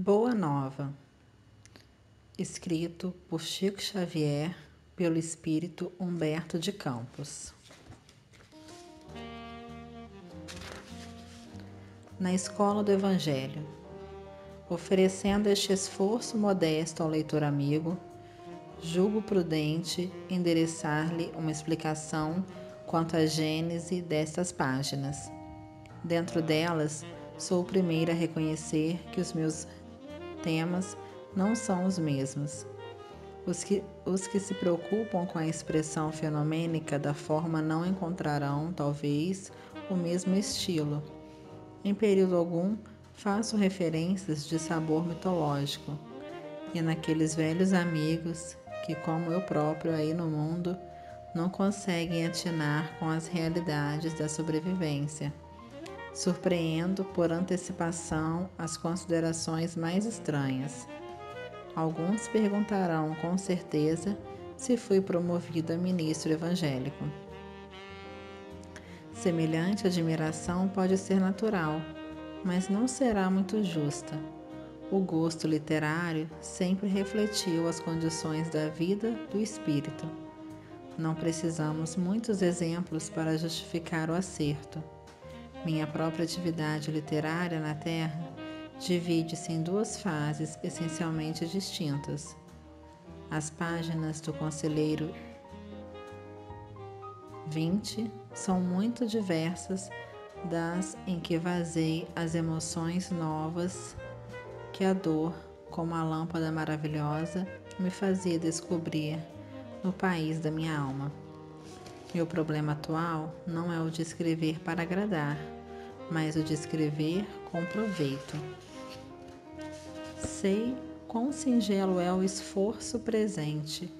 Boa Nova, escrito por Chico Xavier, pelo espírito Humberto de Campos. Na escola do Evangelho, oferecendo este esforço modesto ao leitor amigo, julgo prudente endereçar-lhe uma explicação quanto à gênese destas páginas. Dentro delas, sou o primeiro a reconhecer que os meus temas não são os mesmos. Os que se preocupam com a expressão fenomênica da forma não encontrarão, talvez, o mesmo estilo. Em período algum, faço referências de sabor mitológico, e naqueles velhos amigos que, como eu próprio aí no mundo, não conseguem atinar com as realidades da sobrevivência. Surpreendo por antecipação as considerações mais estranhas. Alguns perguntarão com certeza se fui promovido a ministro evangélico. Semelhante admiração pode ser natural, mas não será muito justa. O gosto literário sempre refletiu as condições da vida do espírito. Não precisamos muitos exemplos para justificar o acerto. Minha própria atividade literária na Terra divide-se em duas fases essencialmente distintas. As páginas do Conselheiro 20 são muito diversas das em que vazei as emoções novas que a dor, como a lâmpada maravilhosa, me fazia descobrir no país da minha alma. Meu problema atual não é o de escrever para agradar, mas o de escrever com proveito. Sei quão singelo é o esforço presente,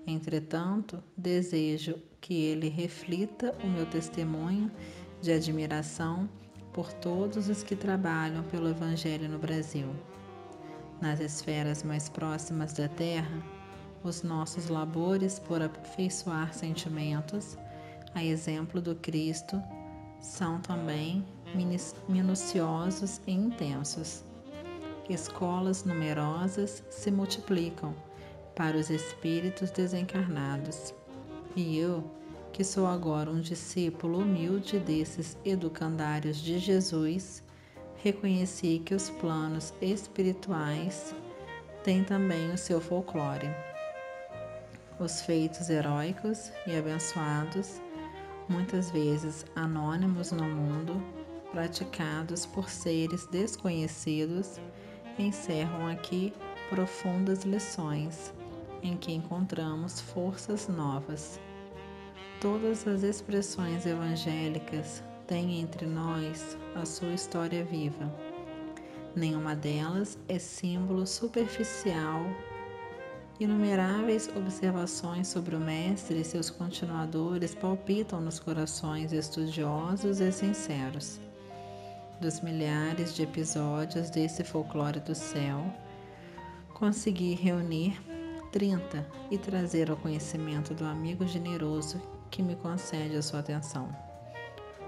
entretanto, desejo que ele reflita o meu testemunho de admiração por todos os que trabalham pelo Evangelho no Brasil. Nas esferas mais próximas da Terra, os nossos labores por aperfeiçoar sentimentos, a exemplo do Cristo, são também minuciosos e intensos. Escolas numerosas se multiplicam para os espíritos desencarnados. E eu, que sou agora um discípulo humilde desses educandários de Jesus, reconheci que os planos espirituais têm também o seu folclore. Os feitos heróicos e abençoados, muitas vezes anônimos no mundo, praticados por seres desconhecidos, encerram aqui profundas lições, em que encontramos forças novas. Todas as expressões evangélicas têm entre nós a sua história viva. Nenhuma delas é símbolo superficial. Inumeráveis observações sobre o Mestre e seus continuadores palpitam nos corações estudiosos e sinceros. Dos milhares de episódios desse folclore do céu, consegui reunir 30 e trazer ao conhecimento do amigo generoso que me concede a sua atenção.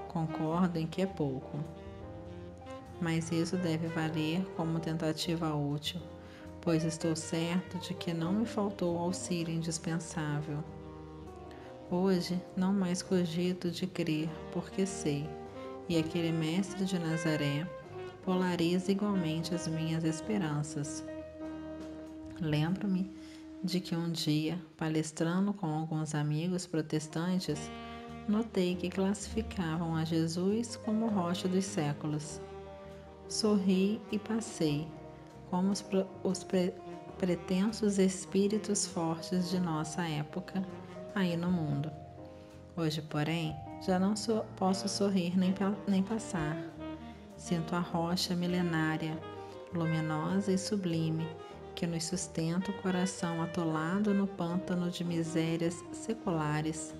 Concordo em que é pouco, mas isso deve valer como tentativa útil, pois estou certo de que não me faltou auxílio indispensável. Hoje não mais cogito de crer, porque sei, e aquele mestre de Nazaré polariza igualmente as minhas esperanças. Lembro-me de que um dia, palestrando com alguns amigos protestantes, notei que classificavam a Jesus como rocha dos séculos. Sorri e passei, como os pretensos espíritos fortes de nossa época aí no mundo. Hoje, porém, já não posso sorrir nem passar. Sinto a rocha milenária, luminosa e sublime, que nos sustenta o coração atolado no pântano de misérias seculares.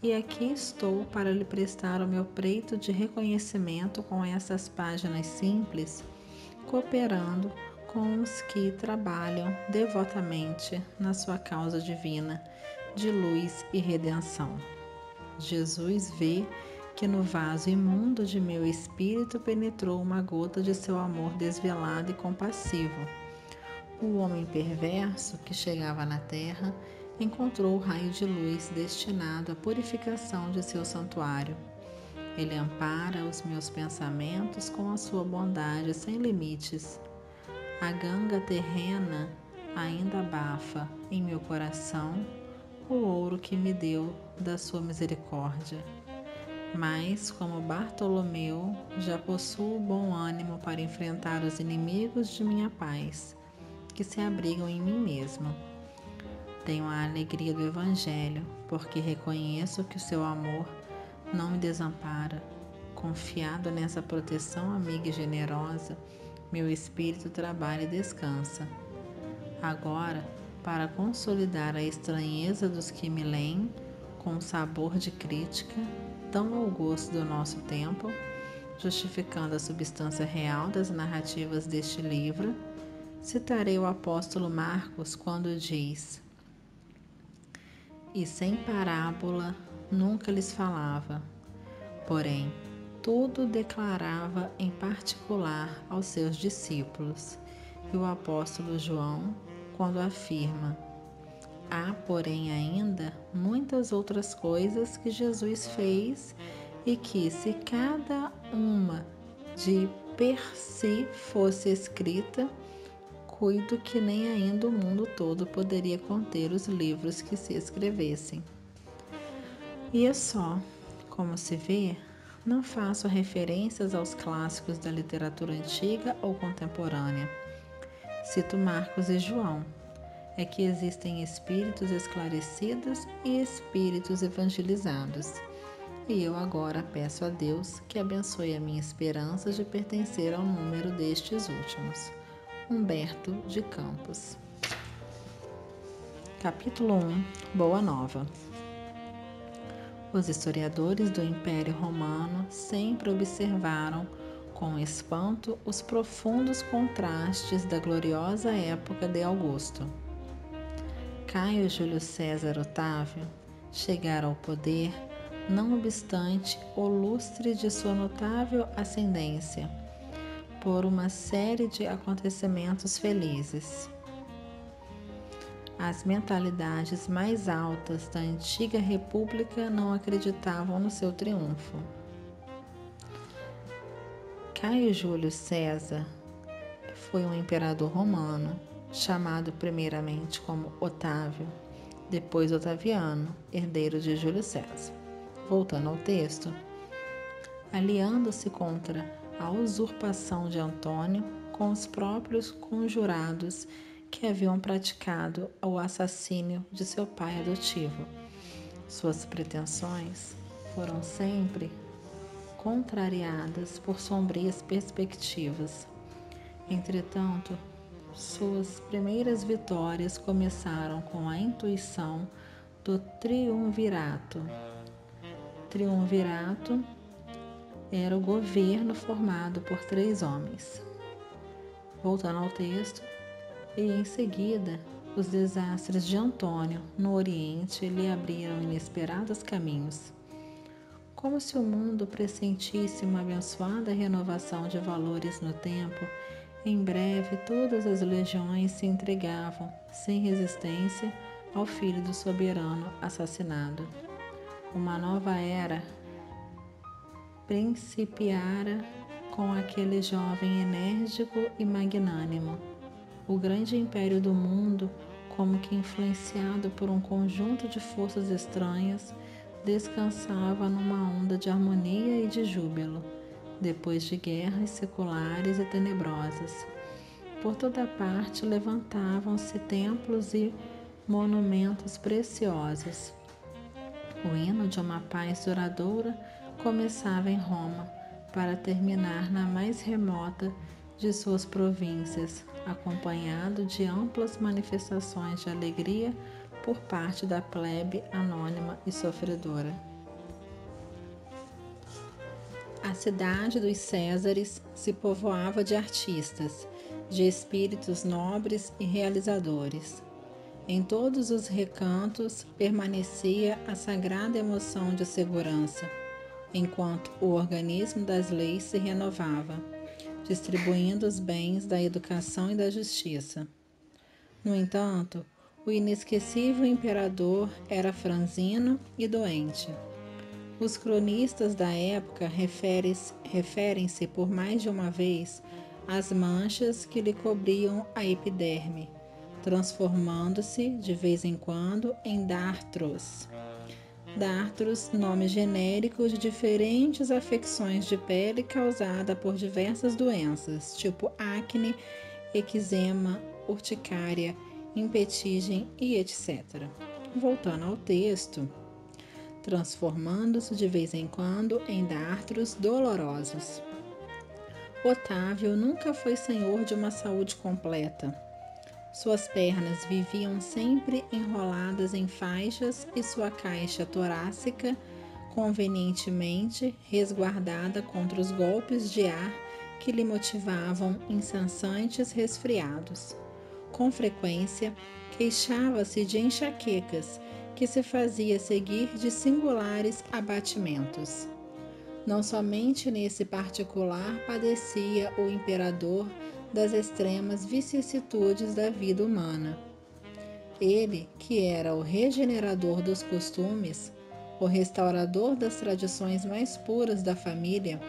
E aqui estou para lhe prestar o meu preito de reconhecimento com essas páginas simples, cooperando com os que trabalham devotamente na sua causa divina de luz e redenção. Jesus vê que no vaso imundo de meu espírito penetrou uma gota de seu amor desvelado e compassivo. O homem perverso que chegava na terra encontrou o raio de luz destinado à purificação de seu santuário. Ele ampara os meus pensamentos com a sua bondade sem limites. A ganga terrena ainda abafa em meu coração o ouro que me deu da sua misericórdia. Mas, como Bartolomeu, já possuo bom ânimo para enfrentar os inimigos de minha paz, que se abrigam em mim mesmo. Tenho a alegria do Evangelho, porque reconheço que o seu amor não me desampara. Confiado nessa proteção amiga e generosa, meu espírito trabalha e descansa. Agora, para consolidar a estranheza dos que me leem, com sabor de crítica, tão ao gosto do nosso tempo, justificando a substância real das narrativas deste livro, citarei o apóstolo Marcos quando diz: "E sem parábola nunca lhes falava, porém, tudo declarava em particular aos seus discípulos." E o apóstolo João, quando afirma: "Há, porém, ainda muitas outras coisas que Jesus fez e que, se cada uma de per si fosse escrita, cuido que nem ainda o mundo todo poderia conter os livros que se escrevessem." E é só, como se vê, não faço referências aos clássicos da literatura antiga ou contemporânea. Cito Marcos e João. É que existem espíritos esclarecidos e espíritos evangelizados. E eu agora peço a Deus que abençoe a minha esperança de pertencer ao número destes últimos. Humberto de Campos. Capítulo 1. Boa Nova. Os historiadores do Império Romano sempre observaram com espanto os profundos contrastes da gloriosa época de Augusto. Caio Júlio César Otávio chegara ao poder, não obstante o lustre de sua notável ascendência, por uma série de acontecimentos felizes. As mentalidades mais altas da antiga república não acreditavam no seu triunfo. Caio Júlio César foi um imperador romano, chamado primeiramente como Otávio, depois Otaviano, herdeiro de Júlio César. Voltando ao texto, aliando-se contra a usurpação de Antônio com os próprios conjurados que haviam praticado o assassínio de seu pai adotivo. Suas pretensões foram sempre contrariadas por sombrias perspectivas. Entretanto, suas primeiras vitórias começaram com a intuição do triunvirato. Triunvirato era o governo formado por 3 homens. Voltando ao texto, e em seguida, os desastres de Antônio no Oriente lhe abriram inesperados caminhos. Como se o mundo pressentisse uma abençoada renovação de valores no tempo, em breve todas as legiões se entregavam, sem resistência, ao filho do soberano assassinado. Uma nova era principiara com aquele jovem enérgico e magnânimo. O grande império do mundo, como que influenciado por um conjunto de forças estranhas, descansava numa onda de harmonia e de júbilo, depois de guerras seculares e tenebrosas. Por toda parte levantavam-se templos e monumentos preciosos. O hino de uma paz duradoura começava em Roma, para terminar na mais remota de suas províncias, acompanhado de amplas manifestações de alegria por parte da plebe anônima e sofredora. A cidade dos Césares se povoava de artistas, de espíritos nobres e realizadores. Em todos os recantos permanecia a sagrada emoção de segurança. enquanto o organismo das leis se renovava, distribuindo os bens da educação e da justiça. No entanto, o inesquecível imperador era franzino e doente. Os cronistas da época referem-se por mais de uma vez às manchas que lhe cobriam a epiderme, transformando-se de vez em quando em dartros. Dartros, nome genérico de diferentes afecções de pele causada por diversas doenças, tipo acne, eczema, urticária, impetigem e etc. Voltando ao texto, transformando-se de vez em quando em dartros dolorosos. Otávio nunca foi senhor de uma saúde completa. Suas pernas viviam sempre enroladas em faixas e sua caixa torácica convenientemente resguardada contra os golpes de ar que lhe motivavam incessantes resfriados. Com frequência, queixava-se de enxaquecas, que se fazia seguir de singulares abatimentos. Não somente nesse particular padecia o imperador das extremas vicissitudes da vida humana. Ele, que era o regenerador dos costumes, o restaurador das tradições mais puras da família,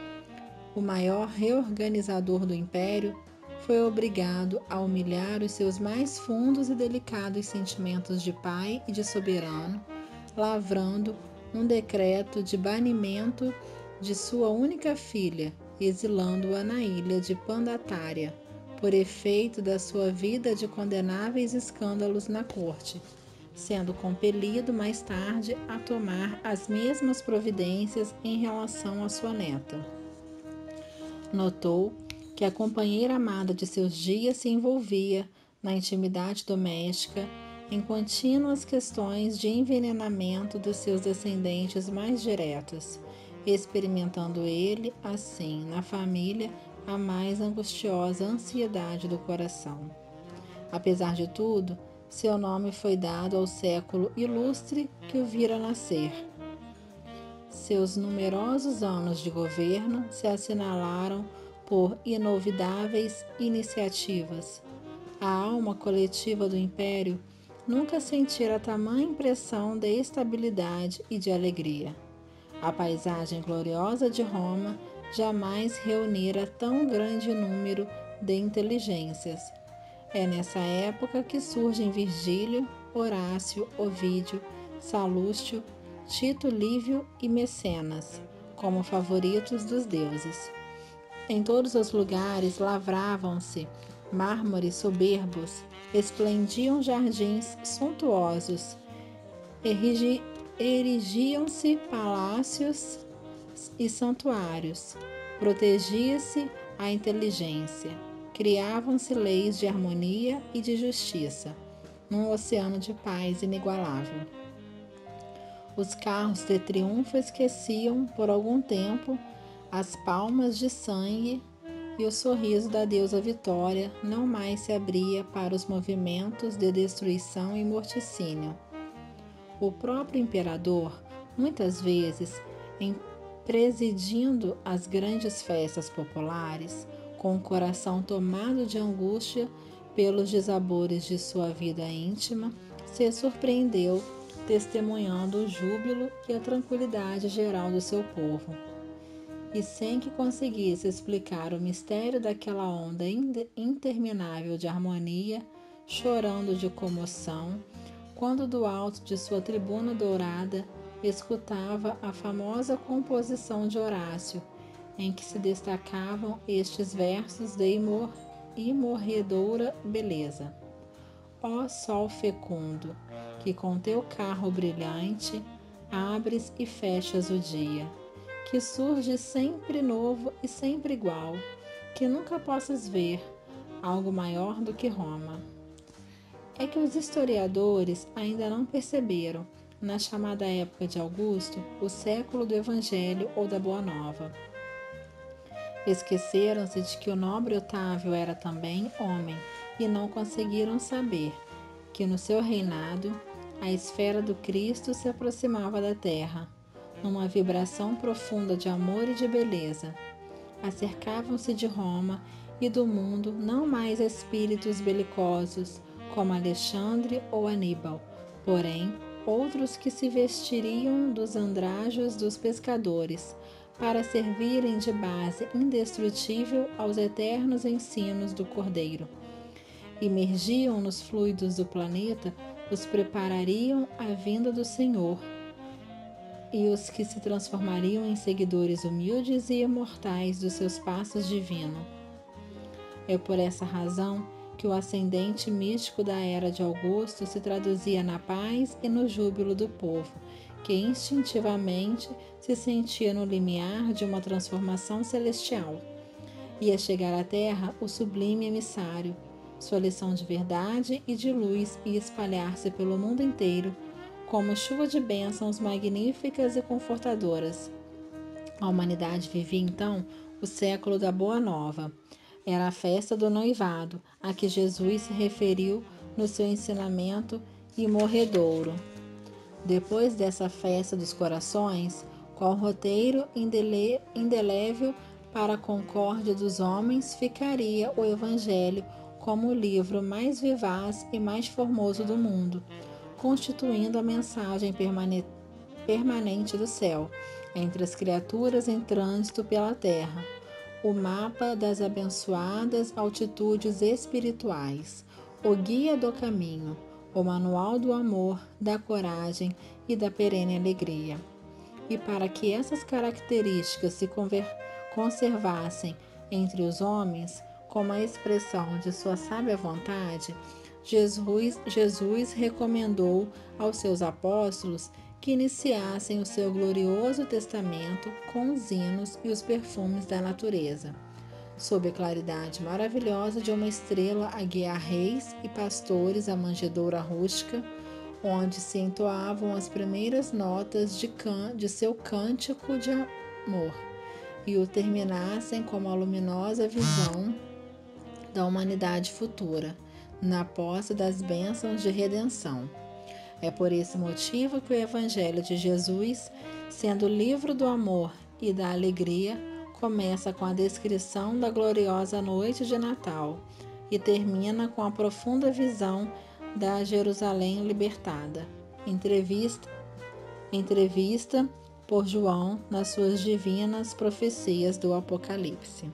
o maior reorganizador do império, foi obrigado a humilhar os seus mais fundos e delicados sentimentos de pai e de soberano, lavrando um decreto de banimento de sua única filha, exilando-a na ilha de Pandatária, por efeito da sua vida de condenáveis escândalos na corte, sendo compelido mais tarde a tomar as mesmas providências em relação à sua neta. Notou que a companheira amada de seus dias se envolvia, na intimidade doméstica, em contínuas questões de envenenamento dos seus descendentes mais diretos, experimentando ele, assim, na família, a mais angustiosa ansiedade do coração. Apesar de tudo, seu nome foi dado ao século ilustre que o vira nascer. Seus numerosos anos de governo se assinalaram por inovidáveis iniciativas. A alma coletiva do império nunca sentira tamanha impressão de estabilidade e de alegria. A paisagem gloriosa de Roma jamais reunira tão grande número de inteligências. É nessa época que surgem Virgílio, Horácio, Ovídio, Salústio, Tito Livio e Mecenas, como favoritos dos deuses. Em todos os lugares lavravam-se mármores soberbos, esplendiam jardins suntuosos, erigiam-se palácios e santuários, protegia-se a inteligência, criavam-se leis de harmonia e de justiça, num oceano de paz inigualável. Os carros de triunfo esqueciam, por algum tempo, as palmas de sangue e o sorriso da deusa Vitória não mais se abria para os movimentos de destruição e morticínio. O próprio imperador, muitas vezes, presidindo as grandes festas populares, com o coração tomado de angústia pelos desabores de sua vida íntima, se surpreendeu testemunhando o júbilo e a tranquilidade geral do seu povo. E sem que conseguisse explicar o mistério daquela onda interminável de harmonia, chorando de comoção, quando do alto de sua tribuna dourada escutava a famosa composição de Horácio, em que se destacavam estes versos de imorredoura beleza. Ó sol fecundo, que com teu carro brilhante abres e fechas o dia, que surge sempre novo e sempre igual, que nunca possas ver algo maior do que Roma. É que os historiadores ainda não perceberam, na chamada época de Augusto, o século do Evangelho ou da Boa Nova. Esqueceram-se de que o nobre Otávio era também homem e não conseguiram saber que no seu reinado a esfera do Cristo se aproximava da terra. numa vibração profunda de amor e de beleza. Acercavam-se de Roma e do mundo não mais espíritos belicosos, como Alexandre ou Aníbal, porém outros que se vestiriam dos andrajos dos pescadores, para servirem de base indestrutível aos eternos ensinos do Cordeiro. Imergiam nos fluidos do planeta, os preparariam à vinda do Senhor, e os que se transformariam em seguidores humildes e imortais dos seus passos divinos. É por essa razão que o ascendente místico da era de Augusto se traduzia na paz e no júbilo do povo, que instintivamente se sentia no limiar de uma transformação celestial. Ia chegar à terra o sublime emissário, sua lição de verdade e de luz ia espalhar-se pelo mundo inteiro, como chuva de bênçãos magníficas e confortadoras. A humanidade vivia então o século da Boa Nova. Era a festa do noivado, a que Jesus se referiu no seu ensinamento imorredouro. Depois dessa festa dos corações, qual roteiro indelével para a concórdia dos homens, ficaria o Evangelho como o livro mais vivaz e mais formoso do mundo, constituindo a mensagem permanente do céu, entre as criaturas em trânsito pela terra, o mapa das abençoadas altitudes espirituais, o guia do caminho, o manual do amor, da coragem e da perene alegria. E para que essas características se conservassem entre os homens, como a expressão de sua sábia vontade, Jesus recomendou aos seus apóstolos que iniciassem o seu glorioso testamento com os hinos e os perfumes da natureza, sob a claridade maravilhosa de uma estrela a guiar reis e pastores à manjedoura rústica, onde se entoavam as primeiras notas de seu cântico de amor, e o terminassem com uma luminosa visão da humanidade futura, na posse das bênçãos de redenção. É por esse motivo que o Evangelho de Jesus, sendo o livro do amor e da alegria, começa com a descrição da gloriosa noite de Natal e termina com a profunda visão da Jerusalém libertada. Entrevista por João nas suas divinas profecias do Apocalipse.